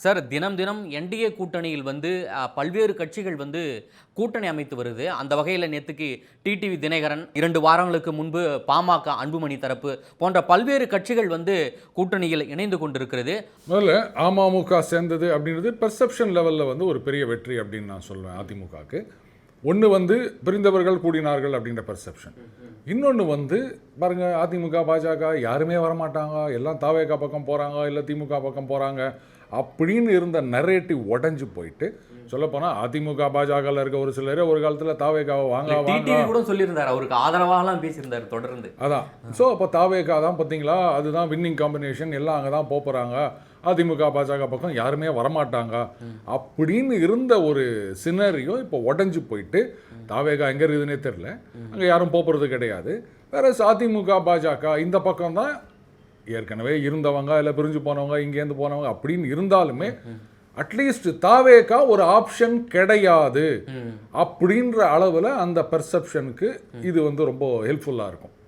Sir, தினம் தினம் NDA கூட்டணியில் பல்வேறு கட்சிகள் கூட்டணி அமைத்து வருது. அந்த வகையில் நேத்துக்கு டிடிவி தினகரன், 2 வாரங்களுக்கு முன்பு பாமக அன்புமணி தரப்பு போன்ற பல்வேறு கட்சிகள் கூட்டணியில் இணைந்து கொண்டிருக்கிறது. முதல்ல அமமுக சேர்ந்தது அப்படின்றது பெர்செப்ஷன் லெவலில் ஒரு பெரிய வெற்றி அப்படின்னு நான் சொல்வேன். அதிமுகவுக்கு ஒன்று பிரிந்தவர்கள் கூடினார்கள் அப்படின்ற பெர்செப்ஷன். இன்னொன்று பாருங்க, அதிமுக பாஜக யாருமே வரமாட்டாங்க, எல்லாம் தாவேகா பக்கம் போகிறாங்க, இல்லை திமுக பக்கம் போகிறாங்க அப்படின்னு இருந்த நரேட்டிவ் உடஞ்சி போயிட்டு, சொல்லப்போனால் அதிமுக பாஜகவில் இருக்க ஒரு சிலர் ஒரு காலத்தில் தாவேகாவை வாங்க கூட சொல்லியிருந்தார், அவருக்கு ஆதரவாகலாம் பேசியிருந்தார் தொடர்ந்து. அதான். ஸோ அப்போ தாவேகா தான் பார்த்தீங்களா, அதுதான் வின்னிங் காம்பினேஷன், எல்லாம் அங்கே தான் போகிறாங்க, அதிமுக பாஜக பக்கம் யாருமே வரமாட்டாங்க அப்படின்னு இருந்த ஒரு சினரியோ இப்போ உடஞ்சி போயிட்டு, தாவேகா எங்கே இருக்குதுன்னே தெரில, அங்கே யாரும் போகிறது கிடையாது. வேற அதிமுக பாஜக இந்த பக்கம் தான் ஏற்கனவே இருந்தவங்க, இல்லை பிரிஞ்சு போனவங்க, இங்கேருந்து போனவங்க அப்படின்னு இருந்தாலுமே அட்லீஸ்ட் தாவேகா ஒரு ஆப்ஷன் கிடையாது அப்படின்ற அளவில் அந்த பெர்செப்ஷனுக்கு இது ரொம்ப ஹெல்ப்ஃபுல்லாக இருக்கும்.